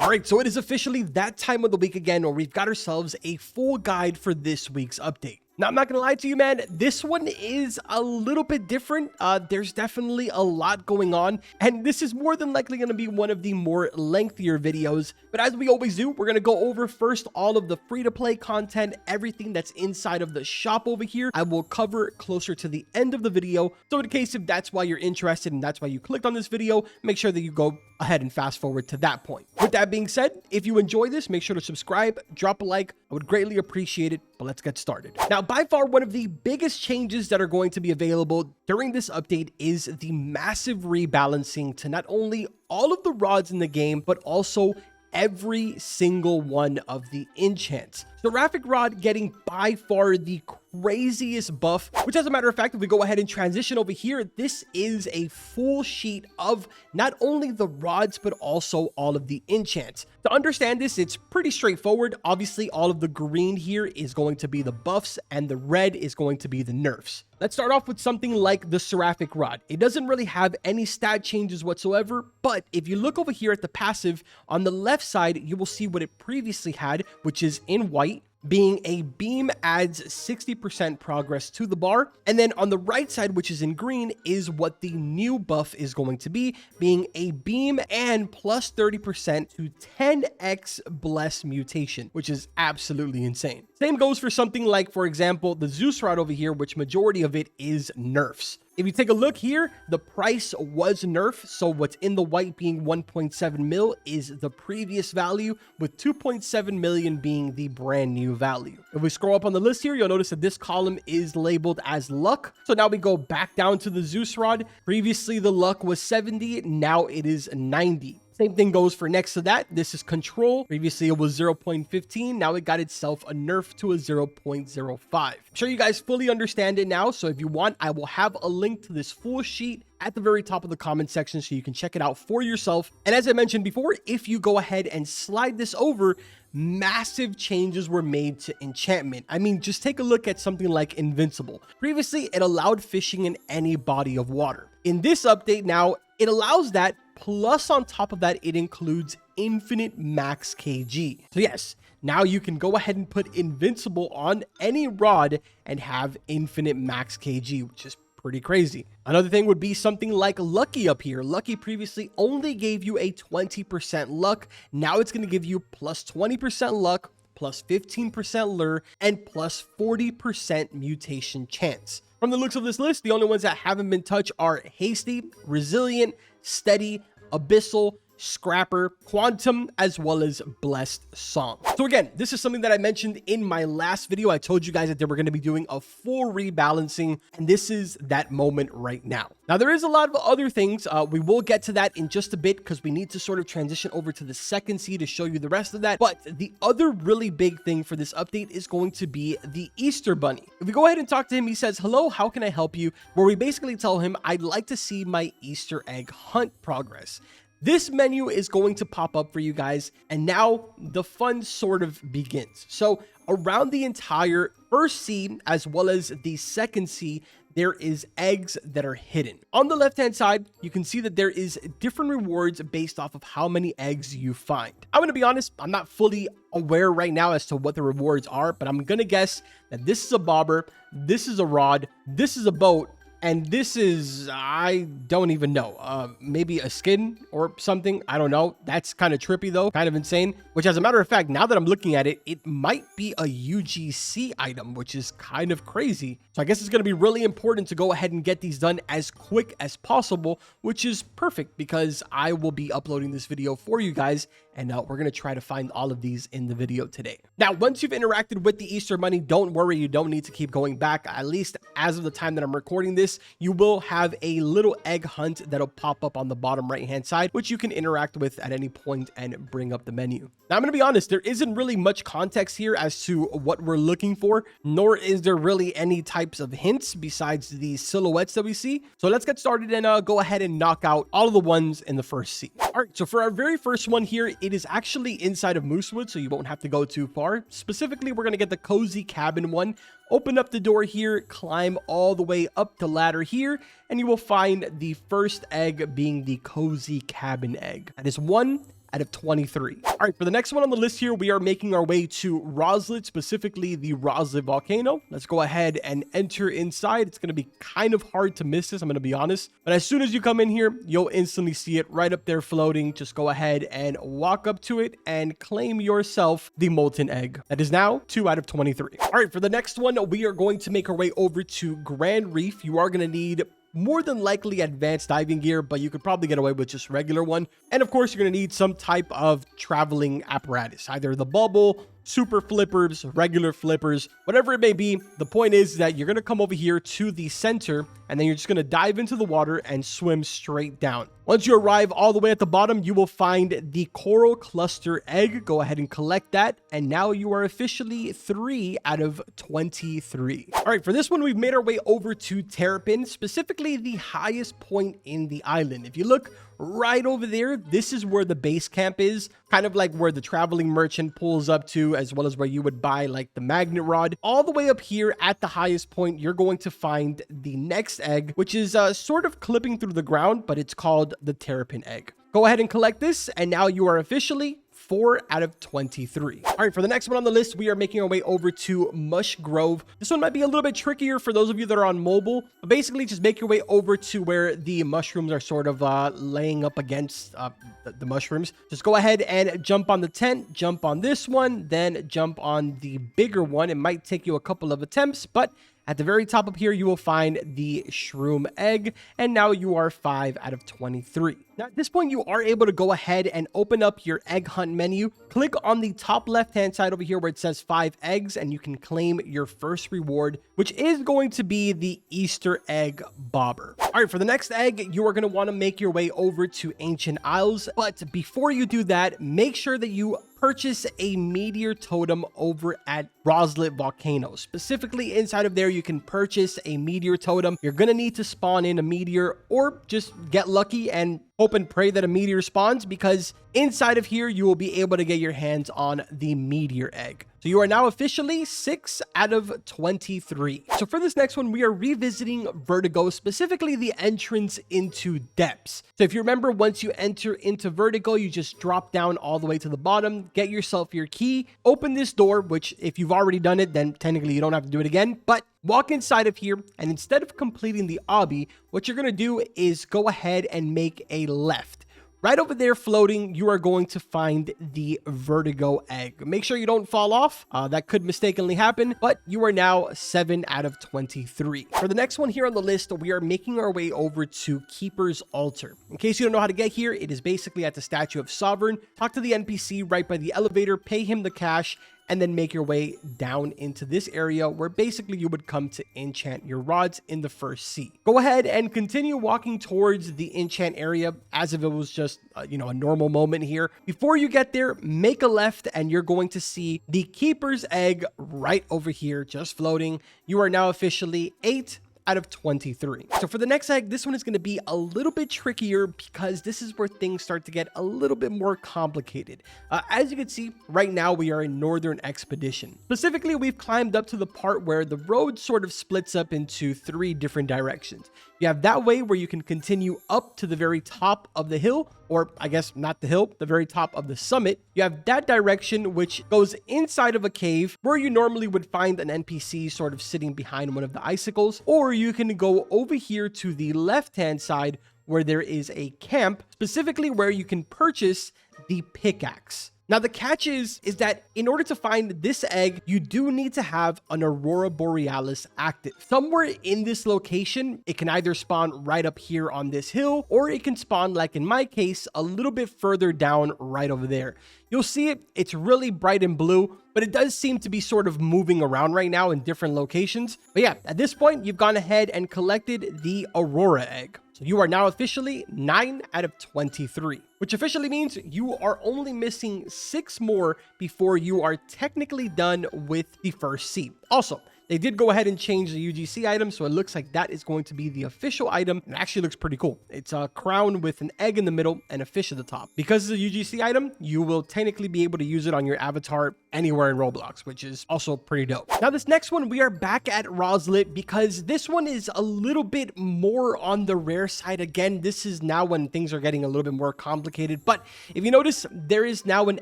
All right, so it is officially that time of the week again where we've got ourselves a full guide for this week's update. Now, I'm not going to lie to you, man. This one is a little bit different. There's definitely a lot going on, and this is more than likely going to be one of the more lengthier videos. But as we always do, we're going to go over first all of the free-to-play content, everything that's inside of the shop over here. I will cover closer to the end of the video. So in case if that's why you're interested and that's why you clicked on this video, make sure that you go ahead and fast forward to that point. With that being said, if you enjoy this, make sure to subscribe, drop a like. I would greatly appreciate it, but let's get started. Now, by far, one of the biggest changes that are going to be available during this update is the massive rebalancing to not only all of the rods in the game, but also every single one of the enchants. Seraphic Rod getting by far the craziest buff, which as a matter of fact, if we go ahead and transition over here, this is a full sheet of not only the rods, but also all of the enchants. To understand this, it's pretty straightforward. Obviously, all of the green here is going to be the buffs and the red is going to be the nerfs. Let's start off with something like the Seraphic Rod. It doesn't really have any stat changes whatsoever, but if you look over here at the passive, on the left side, you will see what it previously had, which is in white, being a beam adds 60% progress to the bar. And then on the right side, which is in green, is what the new buff is going to be, being a beam and plus 30% to 10x bless mutation, which is absolutely insane. Same goes for something like, for example, the Zeus Rod over here, which majority of it is nerfs. If you take a look here, the price was nerfed, so what's in the white being 1.7 mil is the previous value, with 2.7 million being the brand new value. If we scroll up on the list here, you'll notice that this column is labeled as luck. So now we go back down to the Zeus Rod. Previously, the luck was 70, now it is 90. Same thing goes for next to that. This is control. Previously, it was 0.15. Now it got itself a nerf to a 0.05. I'm sure you guys fully understand it now. So if you want, I will have a link to this full sheet at the very top of the comment section so you can check it out for yourself. And as I mentioned before, if you go ahead and slide this over, massive changes were made to enchantment. I mean, just take a look at something like Invincible. Previously, it allowed fishing in any body of water. In this update now, it allows that, plus on top of that, it includes infinite max kg. So yes, now you can go ahead and put Invincible on any rod and have infinite max kg, which is pretty crazy. Another thing would be something like Lucky up here. Lucky previously only gave you a 20% luck. Now it's going to give you plus 20% luck, plus 15% lure, and plus 40% mutation chance. From the looks of this list, the only ones that haven't been touched are Hasty, Resilient, Steady, Abyssal, Scrapper, Quantum, as well as Blessed Song. So again, this is something that I mentioned in my last video. I told you guys that they were going to be doing a full rebalancing, and this is that moment right now. Now, there is a lot of other things. We will get to that in just a bit because we need to sort of transition over to the second C to show you the rest of that. But the other really big thing for this update is going to be the Easter Bunny. If we go ahead and talk to him, he says, "Hello, how can I help you?" Where we basically tell him, "I'd like to see my Easter egg hunt progress." This menu is going to pop up for you guys, and now the fun sort of begins. So around the entire first C as well as the second C, there is eggs that are hidden. On the left-hand side, you can see that there is different rewards based off of how many eggs you find. I'm going to be honest, I'm not fully aware right now as to what the rewards are, but I'm going to guess that this is a bobber, this is a rod, this is a boat, and this is, I don't even know, maybe a skin or something. I don't know. That's kind of trippy though, kind of insane, which as a matter of fact, now that I'm looking at it, it might be a UGC item, which is kind of crazy. So I guess it's going to be really important to go ahead and get these done as quick as possible, which is perfect because I will be uploading this video for you guys. And we're going to try to find all of these in the video today. Now, once you've interacted with the Easter Bunny, don't worry, you don't need to keep going back. At least as of the time that I'm recording this, you will have a little egg hunt that'll pop up on the bottom right-hand side, which you can interact with at any point and bring up the menu. Now, I'm going to be honest, there isn't really much context here as to what we're looking for, nor is there really any types of hints besides the silhouettes that we see. So let's get started and go ahead and knock out all of the ones in the first scene. All right, so for our very first one here, it is actually inside of Moosewood, so you won't have to go too far. Specifically, we're going to get the cozy cabin one. Open up the door here, climb all the way up the ladder here, and you will find the first egg being the cozy cabin egg. That is one out of 23. All right, for the next one on the list here, we are making our way to Roslet, specifically the Roslet volcano. Let's go ahead and enter inside. It's going to be kind of hard to miss this, I'm going to be honest. But as soon as you come in here, you'll instantly see it right up there floating. Just go ahead and walk up to it and claim yourself the molten egg. That is now 2 out of 23. All right, for the next one, we are going to make our way over to Grand Reef. You are going to need more than likely advanced diving gear, but you could probably get away with just regular one. And of course, you're going to need some type of traveling apparatus, either the bubble, super flippers, regular flippers, whatever it may be. The point is that you're going to come over here to the center, and then you're just going to dive into the water and swim straight down. Once you arrive all the way at the bottom, you will find the coral cluster egg. Go ahead and collect that. And now you are officially 3 out of 23. All right, for this one, we've made our way over to Terrapin, specifically the highest point in the island. If you look right over there, this is where the base camp is, kind of like where the traveling merchant pulls up to, as well as where you would buy like the magnet rod. All the way up here at the highest point, you're going to find the next egg, which is sort of clipping through the ground, but it's called the Terrapin egg. Go ahead and collect this, and now you are officially 4 out of 23. All right, for the next one on the list, we are making our way over to Mush Grove. This one might be a little bit trickier for those of you that are on mobile, but basically just make your way over to where the mushrooms are sort of laying up against the mushrooms. Just go ahead and jump on the tent, jump on this one, then jump on the bigger one. It might take you a couple of attempts, but at the very top up here, you will find the shroom egg, and now you are 5 out of 23. Now, at this point, you are able to go ahead and open up your egg hunt menu. Click on the top left-hand side over here where it says 5 eggs, and you can claim your first reward, which is going to be the Easter egg bobber. All right, for the next egg, you are going to want to make your way over to Ancient Isles. But before you do that, make sure that you purchase a meteor totem over at Roslet Volcano. Specifically inside of there, you can purchase a meteor totem. You're going to need to spawn in a meteor or just get lucky and hope and pray that a meteor spawns, because inside of here, you will be able to get your hands on the meteor egg. So you are now officially 6 out of 23. So for this next one, we are revisiting Vertigo, specifically the entrance into depths. So if you remember, once you enter into Vertigo, you just drop down all the way to the bottom, get yourself your key, open this door, which if you've already done it, then technically you don't have to do it again, but walk inside of here, and instead of completing the obby, what you're going to do is go ahead and make a left. Right over there floating, you are going to find the Vertigo egg. Make sure you don't fall off. That could mistakenly happen, but you are now 7 out of 23. For the next one here on the list, we are making our way over to Keeper's Altar. In case you don't know how to get here, it is basically at the Statue of Sovereign. Talk to the NPC right by the elevator, pay him the cash, and then make your way down into this area where basically you would come to enchant your rods in the first sea. Go ahead and continue walking towards the enchant area as if it was just, a normal moment here. Before you get there, make a left and you're going to see the Keeper's Egg right over here, just floating. You are now officially 8 out of 23. So for the next egg, this one is going to be a little bit trickier because this is where things start to get a little bit more complicated. As you can see, right now we are in Northern Expedition. Specifically, we've climbed up to the part where the road sort of splits up into 3 different directions. You have that way where you can continue up to the very top of the hill, or I guess not the hill, the very top of the summit. You have that direction, which goes inside of a cave where you normally would find an NPC sort of sitting behind one of the icicles, or you can go over here to the left-hand side where there is a camp, specifically where you can purchase the pickaxe. Now, the catch is that in order to find this egg, you do need to have an Aurora Borealis active. Somewhere in this location, it can either spawn right up here on this hill, or it can spawn, like in my case, a little bit further down right over there. You'll see it, it's really bright and blue, but it does seem to be sort of moving around right now in different locations. But yeah, at this point, you've gone ahead and collected the Aurora egg. So you are now officially 9 out of 23, which officially means you are only missing 6 more before you are technically done with the first sea. Also, they did go ahead and change the UGC item, so it looks like that is going to be the official item. It actually looks pretty cool. It's a crown with an egg in the middle and a fish at the top. Because it's a UGC item, you will technically be able to use it on your avatar anywhere in Roblox, which is also pretty dope. Now, this next one, we are back at Roslet because this one is a little bit more on the rare side. Again, this is now when things are getting a little bit more complicated. But if you notice, there is now an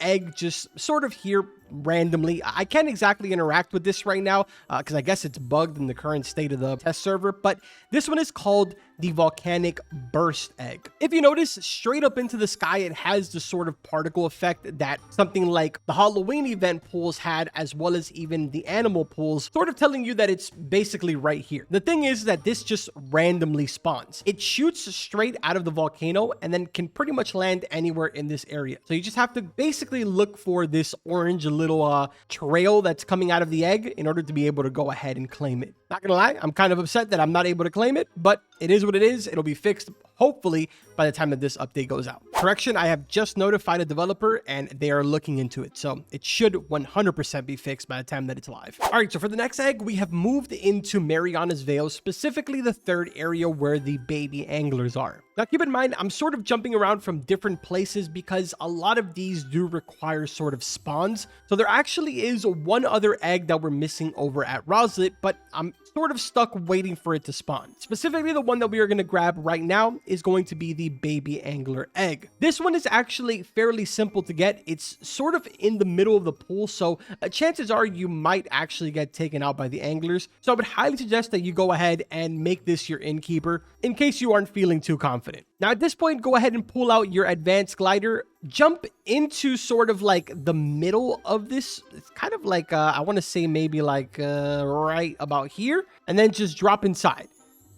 egg just sort of here randomly. I can't exactly interact with this right now because I guess it's bugged in the current state of the test server, but this one is called the volcanic burst egg. If you notice, straight up into the sky, it has the sort of particle effect that something like the Halloween event pools had, as well as even the animal pools, sort of telling you that it's basically right here. The thing is that this just randomly spawns. It shoots straight out of the volcano and then can pretty much land anywhere in this area. So you just have to basically look for this orange little trail that's coming out of the egg in order to be able to go ahead and claim it. Not gonna lie, I'm kind of upset that I'm not able to claim it, but it is what it is. It'll be fixed, hopefully, by the time that this update goes out. Correction, I have just notified a developer and they are looking into it. So it should 100% be fixed by the time that it's live. All right, so for the next egg, we have moved into Mariana's Veil, specifically the third area where the baby anglers are. Now, keep in mind, I'm sort of jumping around from different places because a lot of these do require sort of spawns. So there actually is one other egg that we're missing over at Roslet, but I'm sort of stuck waiting for it to spawn. Specifically, the one that we are going to grab right now is going to be the baby angler egg. This one is actually fairly simple to get. It's sort of in the middle of the pool, so chances are you might actually get taken out by the anglers. So I would highly suggest that you go ahead and make this your innkeeper in case you aren't feeling too confident. Now, at this point, go ahead and pull out your advanced glider, jump into sort of like the middle of this. It's kind of like, I want to say maybe like right about here, and then just drop inside.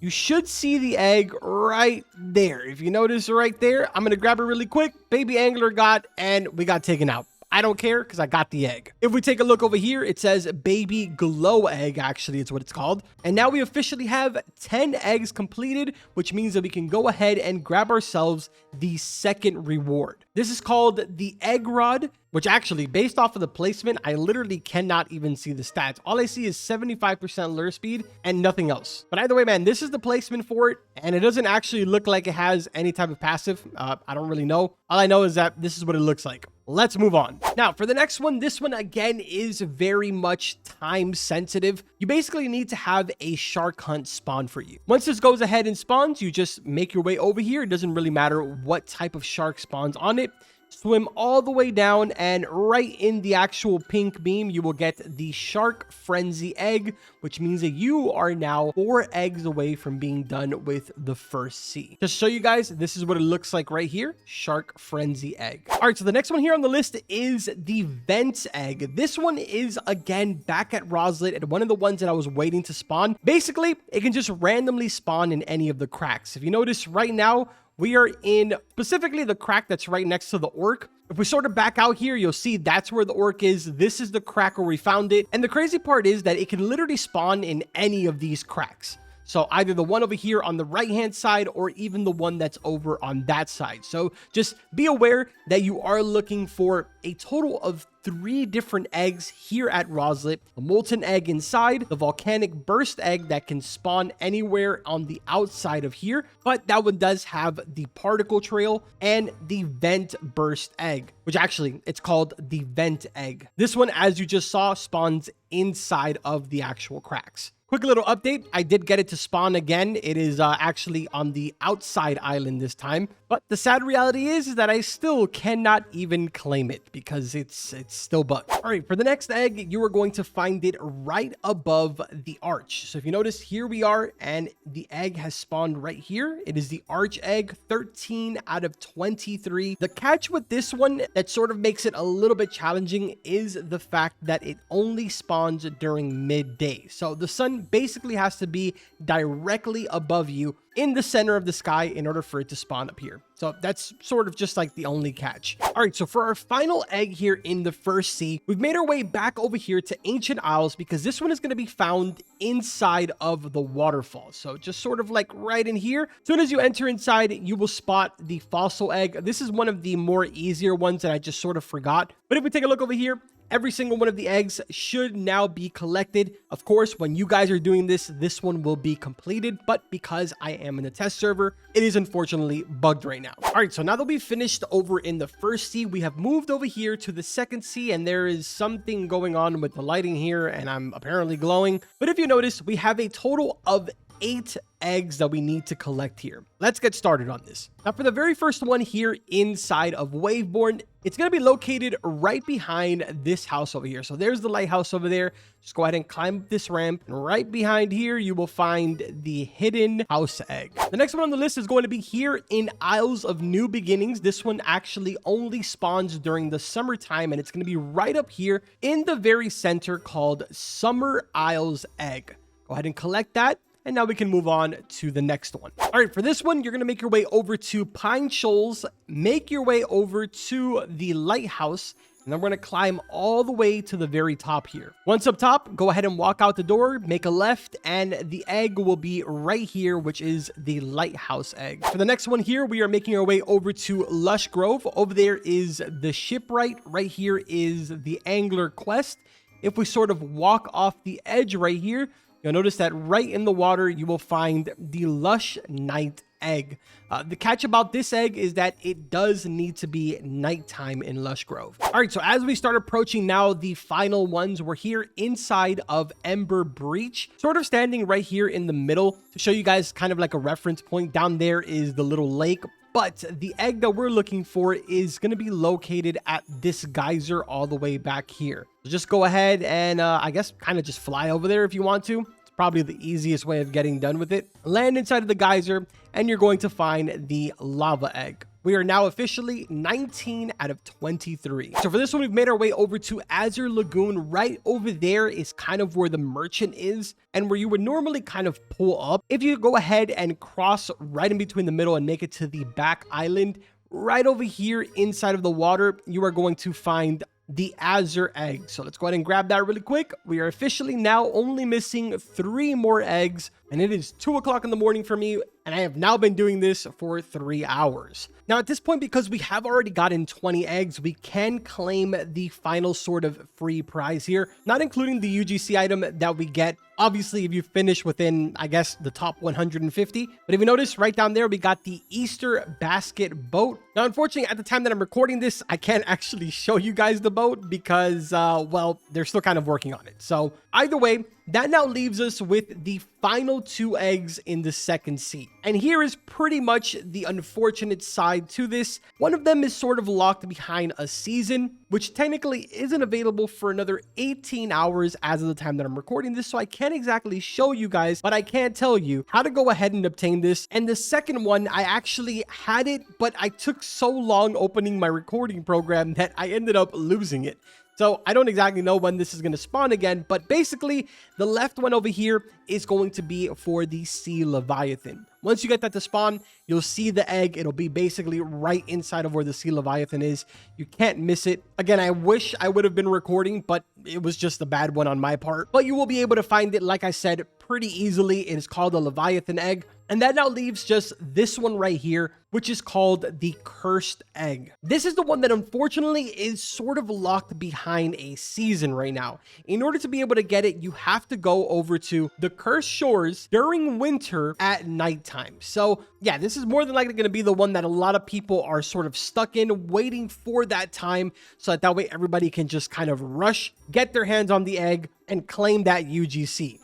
You should see the egg right there. If you notice right there, I'm going to grab it really quick. Baby angler got, and we got taken out. I don't care because I got the egg. If we take a look over here, it says baby glow egg, actually, it's what it's called. And now we officially have 10 eggs completed, which means that we can go ahead and grab ourselves the second reward. This is called the egg rod, which actually, based off of the placement, I literally cannot even see the stats. All I see is 75% lure speed and nothing else. But either way, man, this is the placement for it, and it doesn't actually look like it has any type of passive. I don't really know. All I know is that this is what it looks like. Let's move on. Now, for the next one, this one again is very much time sensitive. You basically need to have a shark hunt spawn for you. Once this goes ahead and spawns, you just make your way over here. It doesn't really matter what type of shark spawns on it. Swim all the way down, and right in the actual pink beam, you will get the Shark Frenzy egg, which means that you are now 4 eggs away from being done with the first sea. Just to show you guys, this is what it looks like right here, Shark Frenzy egg. All right, so the next one here on the list is the Vent egg. This one is, again, back at Roslet, and one of the ones that I was waiting to spawn. Basically, it can just randomly spawn in any of the cracks. If you notice right now, we are in specifically the crack that's right next to the orc. If we sort of back out here, you'll see that's where the orc is. This is the crack where we found it. And the crazy part is that it can literally spawn in any of these cracks. So either the one over here on the right-hand side or even the one that's over on that side. So just be aware that you are looking for a total of 3 different eggs here at Roslet. A molten egg inside, the volcanic burst egg that can spawn anywhere on the outside of here, but that one does have the particle trail, and the vent burst egg, which actually it's called the vent egg. This one, as you just saw, spawns inside of the actual cracks. Quick little update, I did get it to spawn again. It is actually on the outside island this time, but the sad reality is that I still cannot even claim it because it's still bugged. All right, for the next egg, you are going to find it right above the arch. So if you notice, here we are, and the egg has spawned right here. It is the arch egg, 13 out of 23. The catch with this one that sort of makes it a little bit challenging is the fact that it only spawns during midday. So the sun basically has to be directly above you in the center of the sky in order for it to spawn up here. So that's sort of just like the only catch. All right, so for our final egg here in the first sea, we've made our way back over here to Ancient Isles because this one is going to be found inside of the waterfall. So just sort of like right in here. As soon as you enter inside, you will spot the fossil egg. This is one of the more easier ones that I just sort of forgot. But if we take a look over here, every single one of the eggs should now be collected. Of course, when you guys are doing this, this one will be completed, but because I am in the test server, it is unfortunately bugged right now. All right, so now that we've finished over in the first sea, we have moved over here to the second sea, and there is something going on with the lighting here, and I'm apparently glowing. But if you notice, we have a total of 8 eggs that we need to collect here. Let's get started on this. Now, for the very first one here inside of Waveborn, it's going to be located right behind this house over here. So there's the lighthouse over there. Just go ahead and climb up this ramp, and right behind here, you will find the hidden house egg. The next one on the list is going to be here in Isles of New Beginnings. This one actually only spawns during the summertime, and it's going to be right up here in the very center called Summer Isles Egg. Go ahead and collect that. And now we can move on to the next one. All right, for this one, you're going to make your way over to Pine Shoals, make your way over to the lighthouse, and then we're going to climb all the way to the very top here. Once up top, go ahead and walk out the door, make a left, and the egg will be right here, which is the lighthouse egg. For the next one here, we are making our way over to Lush Grove. Over there is the shipwright. Right here is the angler quest. If we sort of walk off the edge right here, you'll notice that right in the water, you will find the Lush Night egg. The catch about this egg is that it does need to be nighttime in Lush Grove. All right, so as we start approaching now the final ones, we're here inside of Ember Breach, sort of standing right here in the middle to show you guys kind of like a reference point. Down there is the little lake. But the egg that we're looking for is going to be located at this geyser all the way back here. So just go ahead and I guess kind of just fly over there if you want to. It's probably the easiest way of getting done with it. Land inside of the geyser and you're going to find the lava egg. We are now officially 19 out of 23. So for this one, we've made our way over to Azure Lagoon. Right over there is kind of where the merchant is and where you would normally kind of pull up. If you go ahead and cross right in between the middle and make it to the back island, right over here inside of the water, you are going to find the Azure egg. So let's go ahead and grab that really quick. We are officially now only missing 3 more eggs, and it is 2 o'clock in the morning for me, and I have now been doing this for 3 hours. Now at this point, because we have already gotten 20 eggs, we can claim the final sort of free prize here, not including the UGC item that we get, obviously, if you finish within, I guess, the top 150. But if you notice right down there, we got the Easter basket boat. Now, unfortunately, at the time that I'm recording this, I can't actually show you guys the boat because, well, they're still kind of working on it. So either way, that now leaves us with the final 2 eggs in the second sea. And here is pretty much the unfortunate side to this. One of them is sort of locked behind a season, which technically isn't available for another 18 hours as of the time that I'm recording this. So I can't exactly show you guys, but I can tell you how to go ahead and obtain this. And the second one, I actually had it, but I took so long opening my recording program that I ended up losing it. So I don't exactly know when this is going to spawn again, but basically the left one over here is going to be for the Sea Leviathan. Once you get that to spawn, you'll see the egg. It'll be basically right inside of where the Sea Leviathan is. You can't miss it. Again, I wish I would have been recording, but it was just a bad one on my part. But you will be able to find it, like I said, pretty easily. It is called a Leviathan egg. And that now leaves just this one right here, which is called the Cursed Egg. This is the one that unfortunately is sort of locked behind a season right now. In order to be able to get it, you have to go over to the Cursed Shores during winter at nighttime. So yeah, this is more than likely going to be the one that a lot of people are sort of stuck in, waiting for that time so that way everybody can just kind of rush, get their hands on the egg, and claim that UGC.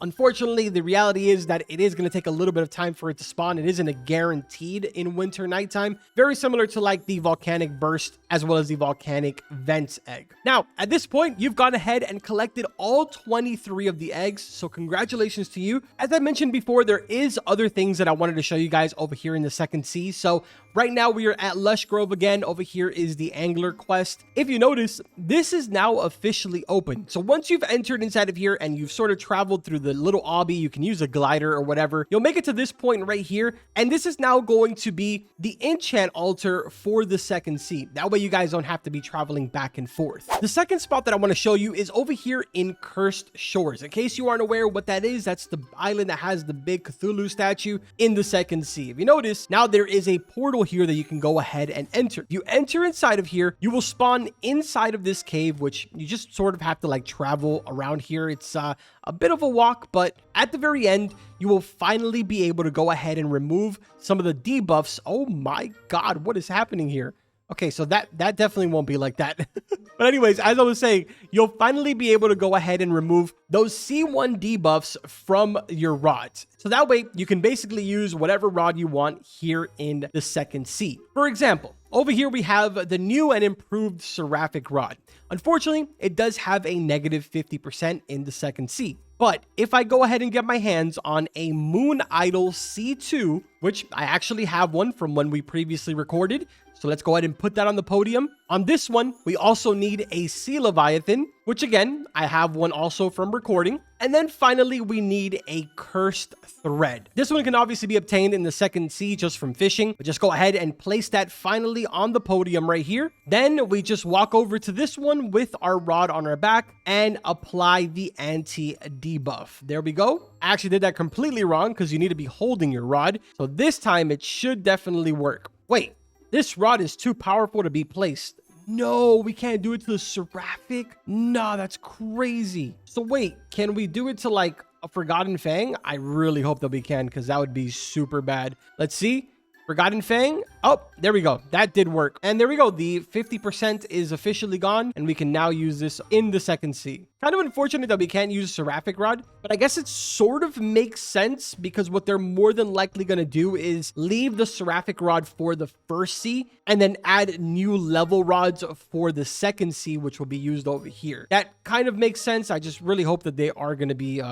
Unfortunately, the reality is that it is going to take a little bit of time for it to spawn. It isn't a guaranteed in winter nighttime. Very similar to like the volcanic burst as well as the volcanic vents egg. Now, at this point, you've gone ahead and collected all 23 of the eggs. So congratulations to you. As I mentioned before, there is other things that I wanted to show you guys over here in the second sea. So right now we are at Lush Grove again. Over here is the angler quest. If you notice, this is now officially open. So once you've entered inside of here and you've sort of traveled through the little obby. You can use a glider or whatever. You'll make it to this point right here. And this is now going to be the enchant altar for the second sea. That way you guys don't have to be traveling back and forth. The second spot that I want to show you is over here in Cursed Shores. In case you aren't aware what that is, that's the island that has the big Cthulhu statue in the second sea. If you notice, now there is a portal here that you can go ahead and enter. If you enter inside of here, you will spawn inside of this cave, which you just sort of have to like travel around here. It's a bit of a walk, but at the very end, you will finally be able to go ahead and remove some of the debuffs. Oh my God, what is happening here? Okay, so that definitely won't be like that. But anyways, as I was saying, you'll finally be able to go ahead and remove those C1 debuffs from your rods. So that way you can basically use whatever rod you want here in the second sea. For example, over here we have the new and improved Seraphic rod. Unfortunately, it does have a negative 50% in the second sea. But if I go ahead and get my hands on a Moon Idol C2, which I actually have one from when we previously recorded, so let's go ahead and put that on the podium. On this one, we also need a Sea Leviathan, which again, I have one also from recording. And then finally, we need a Cursed Thread. This one can obviously be obtained in the second sea just from fishing. But just go ahead and place that finally on the podium right here. Then we just walk over to this one with our rod on our back and apply the anti-debuff. There we go. I actually did that completely wrong because you need to be holding your rod. So this time it should definitely work. Wait. This rod is too powerful to be placed. No, we can't do it to the Seraphic. No, that's crazy. So wait, can we do it to like a Forgotten Fang? I really hope that we can because that would be super bad. Let's see. Forgotten Fang. Oh, there we go. That did work. And there we go. The 50% is officially gone and we can now use this in the second sea. Kind of unfortunate that we can't use a Seraphic rod, but I guess it sort of makes sense because what they're more than likely going to do is leave the Seraphic rod for the first sea and then add new level rods for the second sea, which will be used over here. That kind of makes sense. I just really hope that they are going to be,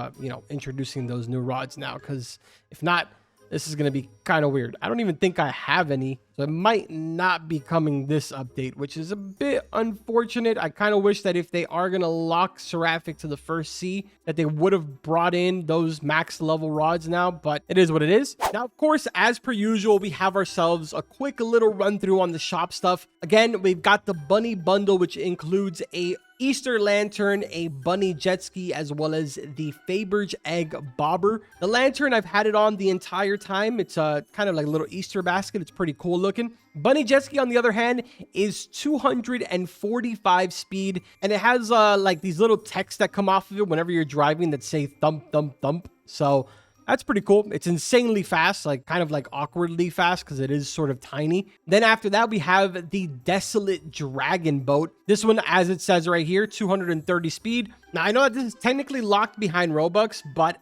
introducing those new rods now, because if not, this is going to be kind of weird. I don't even think I have any, so it might not be coming this update, which is a bit unfortunate. I kind of wish that if they are going to lock Seraphic to the first sea, that they would have brought in those max level rods now, but it is what it is. Now, of course, as per usual, we have ourselves a quick little run through on the shop stuff. Again, we've got the bunny bundle, which includes a Easter lantern, a bunny jet ski, as well as the Faberge egg bobber. The lantern, I've had it on the entire time. It's kind of like a little Easter basket. It's pretty cool looking. Bunny jet ski, on the other hand, is 245 speed, and it has like these little texts that come off of it whenever you're driving that say thump, thump, thump. So that's pretty cool. It's insanely fast, like kind of like awkwardly fast because it is sort of tiny. Then after that, we have the Desolate Dragon Boat. This one, as it says right here, 230 speed. Now, I know that this is technically locked behind Robux, but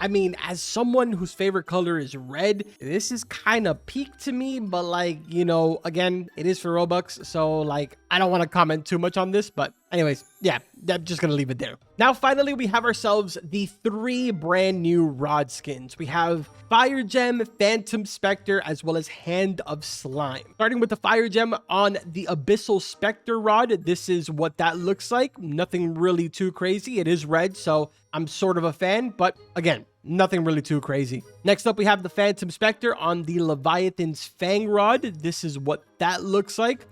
I mean, as someone whose favorite color is red, this is kind of peak to me, but like, again, it is for Robux. So like, I don't want to comment too much on this, but anyways, yeah, I'm just going to leave it there. Now, finally, we have ourselves the 3 brand new rod skins. We have Fire Gem, Phantom Spectre, as well as Hand of Slime. Starting with the Fire Gem on the Abyssal Spectre rod, this is what that looks like. Nothing really too crazy. It is red, so I'm sort of a fan, but again, nothing really too crazy. Next up, we have the Phantom Spectre on the Leviathan's Fang rod. This is what that looks like.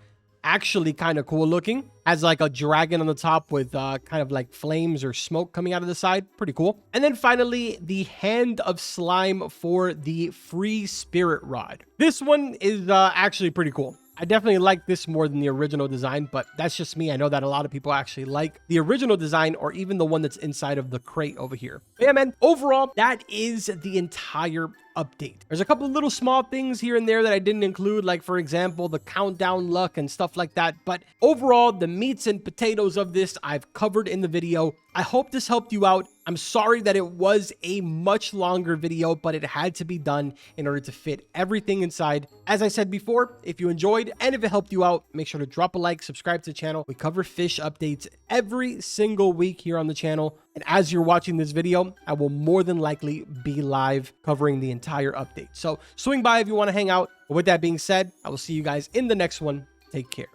Actually kind of cool looking. Has like a dragon on the top with kind of like flames or smoke coming out of the side. Pretty cool. And then finally, the Hand of Slime for the Free Spirit rod. This one is actually pretty cool. I definitely like this more than the original design, but that's just me. I know that a lot of people actually like the original design or even the one that's inside of the crate over here. But yeah, man, overall, that is the entire update. There's a couple of little small things here and there that I didn't include, like for example, the countdown luck and stuff like that. But overall, the meats and potatoes of this I've covered in the video. I hope this helped you out. I'm sorry that it was a much longer video, but it had to be done in order to fit everything inside. As I said before, if you enjoyed and if it helped you out, make sure to drop a like, subscribe to the channel. We cover fish updates every single week here on the channel. And as you're watching this video, I will more than likely be live covering the entire update. So swing by if you want to hang out. But with that being said, I will see you guys in the next one. Take care.